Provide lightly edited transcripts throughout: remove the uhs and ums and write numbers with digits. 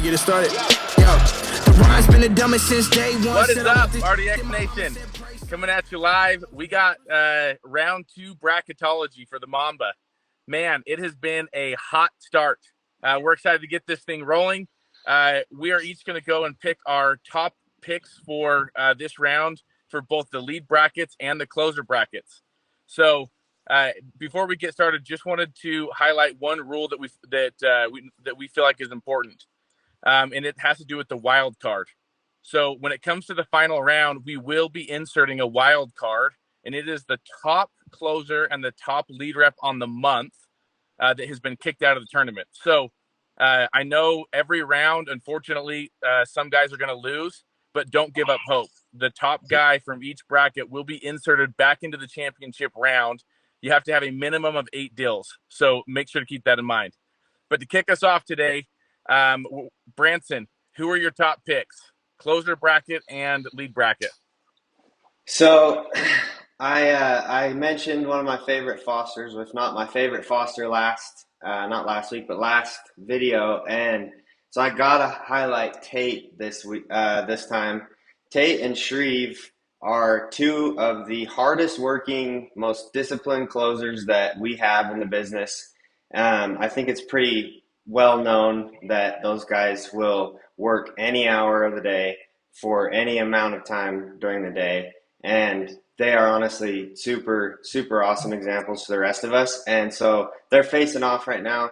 me get it started. Yo, the rhyme's been the dumbest since day one. What is up, RDX Nation? Coming at you live. We got round 2 bracketology for the Mamba. Man, it has been a hot start. We're excited to get this thing rolling. We are each going to go and pick our top picks for this round for both the lead brackets and the closer brackets. So before we get started, just wanted to highlight one rule that we feel like is important, and it has to do with the wild card. So when it comes to the final round, we will be inserting a wild card, and it is the top closer and the top lead rep on the month that has been kicked out of the tournament. So I know every round, unfortunately, some guys are going to lose, but don't give up hope. The top guy from each bracket will be inserted back into the championship round. You have to have a minimum of 8 deals, so make sure to keep that in mind. But to kick us off today, Branson, who are your top picks? Closer bracket and lead bracket. So I mentioned one of my favorite Fosters, if not my favorite Foster not last week, but last video. And so I got to highlight Tate this week, this time. Tate and Shreve are 2 of the hardest working, most disciplined closers that we have in the business. I think it's pretty well known that those guys will work any hour of the day for any amount of time during the day. And they are honestly super, super awesome examples to the rest of us. And so they're facing off right now.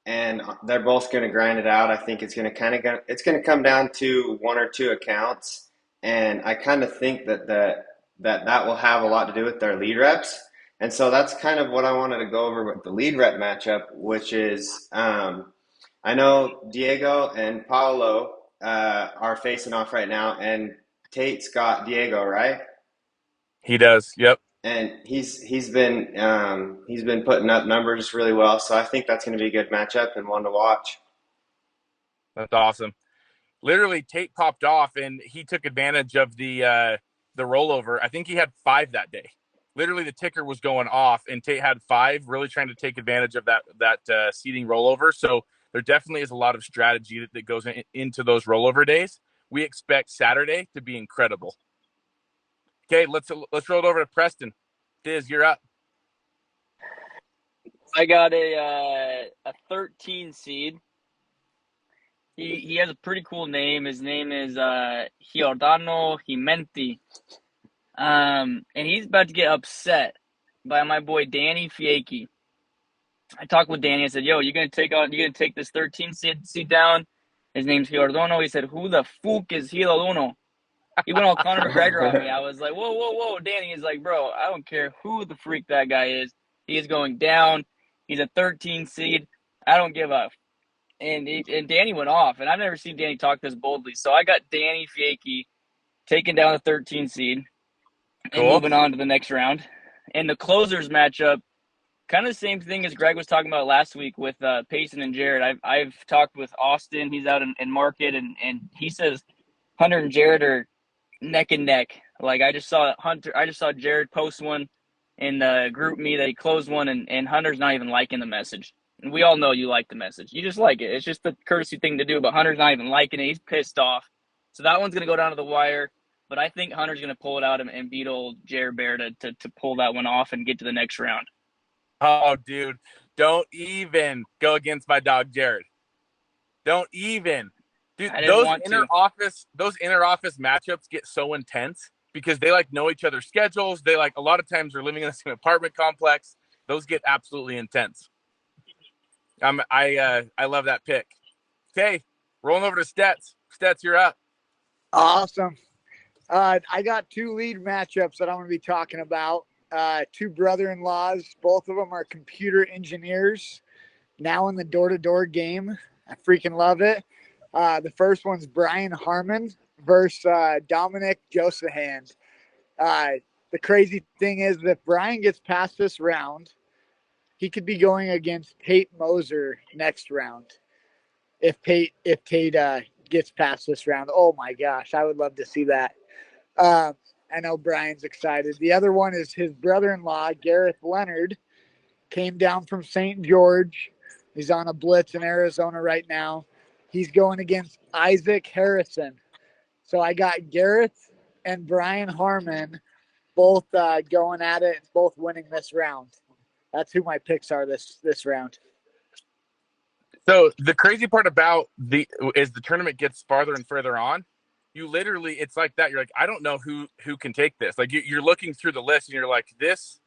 And they're both going to grind it out. I think it's going to come down to 1 or 2 accounts. And I kind of think that will have a lot to do with their lead reps. And so that's kind of what I wanted to go over with the lead rep matchup, which is I know Diego and Paolo are facing off right now, and Tate's got Diego, right? He does. Yep. And he's been putting up numbers really well, so I think that's going to be a good matchup and one to watch. That's awesome. Literally, Tate popped off, and he took advantage of the rollover. I think he had 5 that day. Literally, the ticker was going off, and Tate had 5, really trying to take advantage of that seeding rollover. So there definitely is a lot of strategy that goes into those rollover days. We expect Saturday to be incredible. Okay, let's roll it over to Preston. Diz, you're up. I got a 13 seed. He has a pretty cool name. His name is Giordano Himenti. And he's about to get upset by my boy Danny Fiecchi. I talked with Danny. I said, "Yo, you're gonna take this 13 seed down." His name's Giordano. He said, "Who the fuck is Giordano?" He went all Conor McGregor on me. I was like, whoa, Danny. Is like, bro, I don't care who the freak that guy is. He is going down. He's a 13 seed. I don't give up. And Danny went off, and I've never seen Danny talk this boldly. So I got Danny Fiecchi taking down the 13 seed and moving on to the next round. And the closers matchup, kind of the same thing as Greg was talking about last week with Payson and Jared. I've talked with Austin. He's out in Market, and he says Hunter and Jared are neck and neck. Like I just saw Jared post one in the group me that he closed one, and Hunter's not even liking the message. And we all know you like the message. You just like it. It's just the courtesy thing to do, but Hunter's not even liking it. He's pissed off. So that one's going to go down to the wire. But I think Hunter's going to pull it out and beat old Jared Bear to pull that one off and get to the next round. Oh, dude. Don't even go against my dog, Jared. Don't even. Dude, those inner office matchups get so intense because they know each other's schedules. They a lot of times are living in the same apartment complex. Those get absolutely intense. I love that pick. Okay, rolling over to Stets. Stets, you're up. Awesome. I got 2 lead matchups that I'm going to be talking about. 2 brother-in-laws. Both of them are computer engineers now in the door-to-door game. I freaking love it. The first one's Brian Harmon versus Dominic Josahan. The crazy thing is that if Brian gets past this round, he could be going against Tate Moser next round. If Tate gets past this round, oh my gosh, I would love to see that. I know Brian's excited. The other one is his brother-in-law, Gareth Leonard, came down from St. George. He's on a blitz in Arizona right now. He's going against Isaac Harrison. So I got Gareth and Brian Harmon both going at it, both winning this round. That's who my picks are this round. So the crazy part about the tournament gets farther and further on. You literally, it's like that. You're like, I don't know who can take this. Like you're looking through the list and you're like, this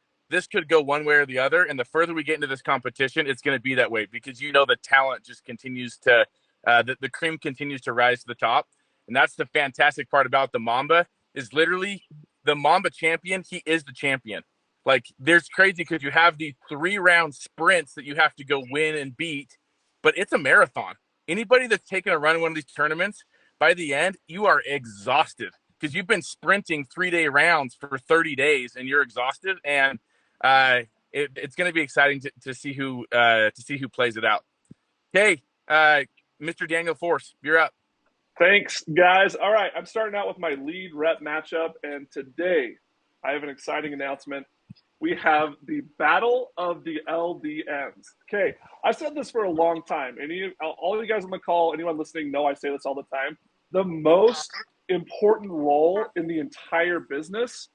could go one way or the other. And the further we get into this competition, it's going to be that way because the talent just continues to, the cream continues to rise to the top. And that's the fantastic part about the Mamba is literally the Mamba champion. He is the champion. Like there's crazy because you have the 3-round sprints that you have to go win and beat, but it's a marathon. Anybody that's taken a run in one of these tournaments, by the end, you are exhausted because you've been sprinting 3-day rounds for 30 days and you're exhausted. And it's going to be exciting to see who plays it out. Okay, Mr. Daniel Force, you're up. Thanks, guys. All right, I'm starting out with my lead rep matchup, and today I have an exciting announcement. We have the Battle of the LDMs. Okay, I've said this for a long time. All of you guys on the call, anyone listening, know I say this all the time. The most important role in the entire business,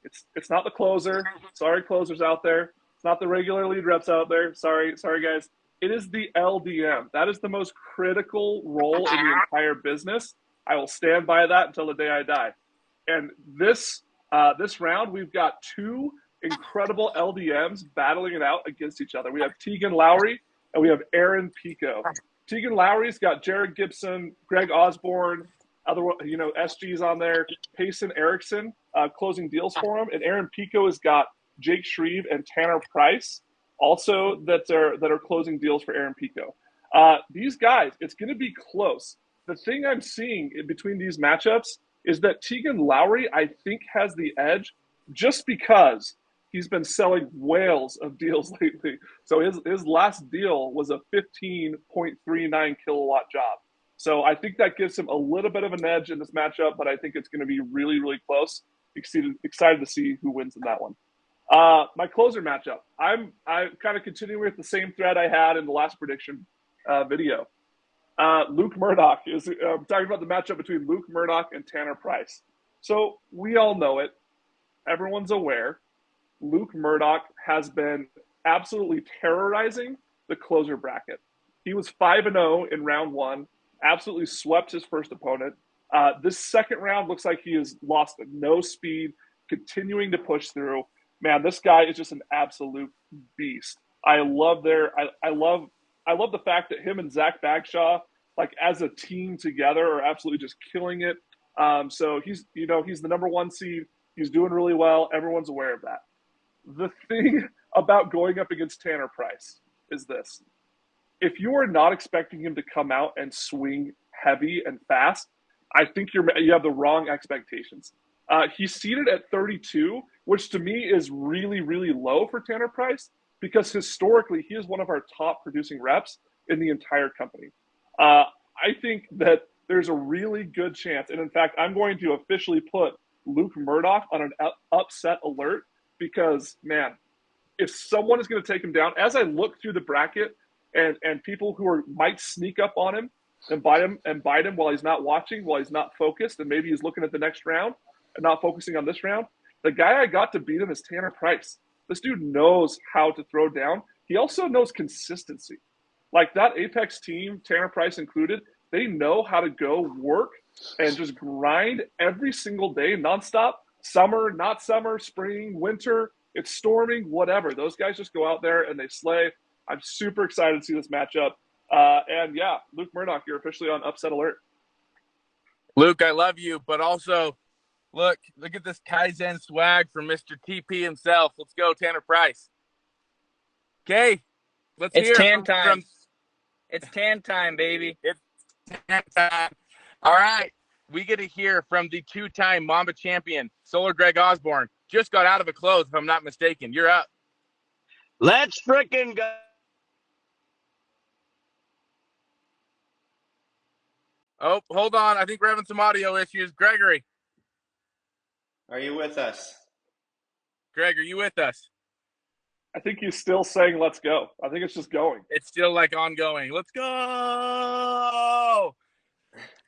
it's not the closer. Sorry, closers out there. It's not the regular lead reps out there. Sorry, guys. It is the LDM. That is the most critical role in the entire business. I will stand by that until the day I die. And this round, we've got 2 incredible LDMs battling it out against each other. We have Tegan Lowry and we have Aaron Pico. Tegan Lowry's got Jared Gibson, Greg Osborne, other SG's on there, Payson Erickson closing deals for him, and Aaron Pico has got Jake Shreve and Tanner Price also that are closing deals for Aaron Pico. These guys, it's going to be close. The thing I'm seeing in between these matchups is that Tegan Lowry, I think, has the edge just because he's been selling whales of deals lately. So his last deal was a 15.39 kilowatt job. So I think that gives him a little bit of an edge in this matchup, but I think it's going to be really, really close. Excited to see who wins in that one. My closer matchup, I'm kind of continuing with the same thread I had in the last prediction video. Luke Murdoch is talking about the matchup between Luke Murdoch and Tanner Price. So we all know it. Everyone's aware. Luke Murdoch has been absolutely terrorizing the closer bracket. He was 5-0 in round 1, absolutely swept his first opponent. This second round looks like he has lost no speed, continuing to push through. Man, this guy is just an absolute beast. I love the fact that him and Zach Bagshaw, like as a team together, are absolutely just killing it. So he's the number 1 seed. He's doing really well. Everyone's aware of that. The thing about going up against Tanner Price is this. If you are not expecting him to come out and swing heavy and fast, I think you have the wrong expectations. He's seated at 32, which to me is really, really low for Tanner Price because historically he is one of our top producing reps in the entire company. I think that there's a really good chance, and in fact, I'm going to officially put Luke Murdoch on an upset alert because, man, if someone is going to take him down, as I look through the bracket and people who might sneak up on him and bite him while he's not watching, while he's not focused, and maybe he's looking at the next round and not focusing on this round, the guy I got to beat him is Tanner Price. This dude knows how to throw down. He also knows consistency. Like that Apex team, Tanner Price included, they know how to go work and just grind every single day, nonstop. Summer, not summer, spring, winter, it's storming, whatever. Those guys just go out there and they slay. I'm super excited to see this matchup. And yeah, Luke Murdoch, you're officially on upset alert. Luke, I love you, but also look at this Kaizen swag from Mr. TP himself. Let's go, Tanner Price. Okay, It's hear tan time. It's tan time, baby. It's tan time. All right. We get to hear from the 2-time Mamba champion, Solar Greg Osborne. Just got out of a close, if I'm not mistaken. You're up. Let's frickin' go. Oh, hold on. I think we're having some audio issues. Gregory. Are you with us? Greg, are you with us? I think he's still saying, let's go. I think it's just going. It's still like ongoing. Let's go.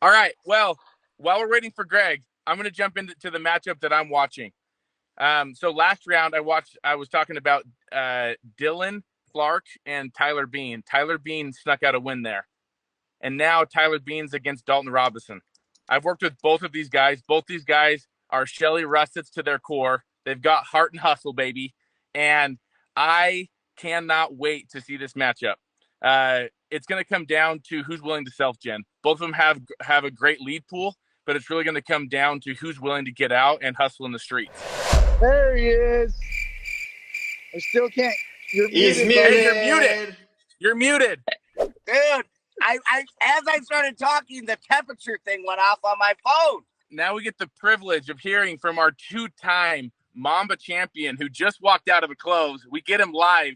All right. Well, while we're waiting for Greg, I'm going to jump into the matchup that I'm watching. So last round I was talking about Dylan Clark and Tyler Bean. Tyler Bean snuck out a win there. And now Tyler Bean's against Dalton Robinson. I've worked with both of these guys. Both these guys are Shelly Russets to their core. They've got heart and hustle, baby. And I cannot wait to see this matchup. It's going to come down to who's willing to self-gen. Both of them have a great lead pool, but it's really going to come down to who's willing to get out and hustle in the streets. There he is. I still can't. You're muted. Hey, you're muted. You're muted. Dude, I as I started talking, the temperature thing went off on my phone. Now we get the privilege of hearing from our two-time Mamba champion who just walked out of a close. We get him live.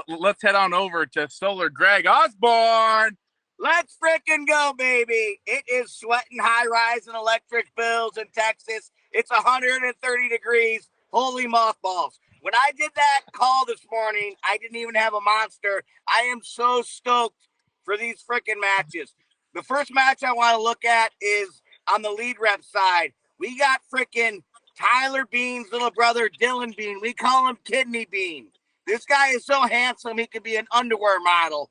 Let's head on over to Solar Greg Osborne. Let's frickin' go, baby. It is sweating high-rise and electric bills in Texas. It's 130 degrees. Holy mothballs. When I did that call this morning, I didn't even have a monster. I am so stoked for these frickin' matches. The first match I want to look at is on the lead rep side. We got frickin' Tyler Bean's little brother, Dylan Bean. We call him Kidney Bean. This guy is so handsome, he could be an underwear model.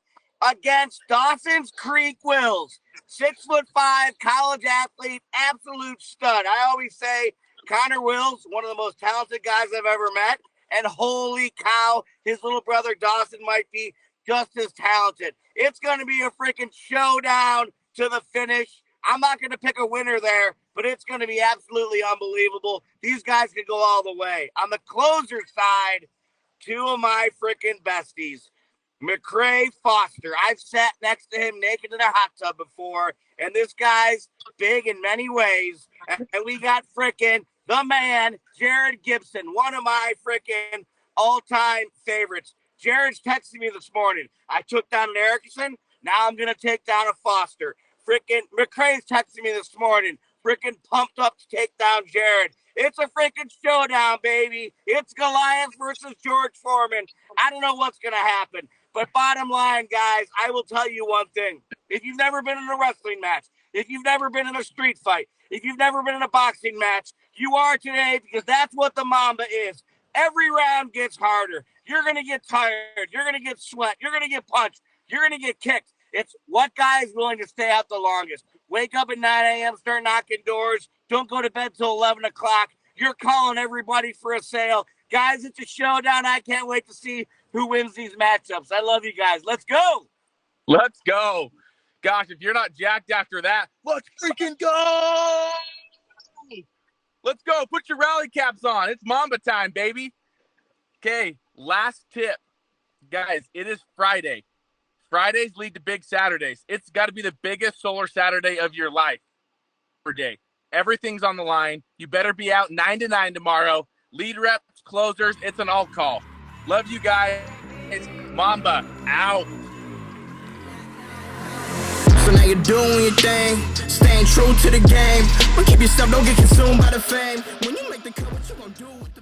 Against Dawson's Creek Wills, 6'5", college athlete, absolute stud. I always say Connor Wills, one of the most talented guys I've ever met. And holy cow, his little brother Dawson might be just as talented. It's going to be a freaking showdown to the finish. I'm not going to pick a winner there, but it's going to be absolutely unbelievable. These guys could go all the way. On the closer side, two of my freaking besties, McCray Foster. I've sat next to him naked in a hot tub before, and this guy's big in many ways. And we got freaking the man, Jared Gibson, one of my freaking all-time favorites. Jared's texting me this morning. I took down an Erickson. Now I'm going to take down a Foster. Freaking McCray's texting me this morning. Freaking pumped up to take down Jared. It's a freaking showdown, baby. It's Goliath versus George Foreman. I don't know what's going to happen. But bottom line, guys, I will tell you one thing. If you've never been in a wrestling match, if you've never been in a street fight, if you've never been in a boxing match, you are today, because that's what the Mamba is. Every round gets harder. You're going to get tired. You're going to get sweat. You're going to get punched. You're going to get kicked. It's what guy is willing to stay out the longest. Wake up at 9 a.m., start knocking doors. Don't go to bed till 11 o'clock. You're calling everybody for a sale. Guys, it's a showdown. I can't wait to see who wins these matchups. I love you guys. Let's go. Let's go. Gosh, if you're not jacked after that, let's freaking go. Let's go. Put your rally caps on. It's Mamba time, baby. Okay, last tip. Guys, it is Friday. Fridays lead to big Saturdays. It's got to be the biggest solar Saturday of your life per day. Everything's on the line. You better be out 9 to 9 tomorrow. Lead reps, closers, it's an all call. Love you guys. It's Mamba out. So now you're doing your thing, staying true to the game. But keep yourself, don't get consumed by the fame. When you make the cut, what you gonna do with the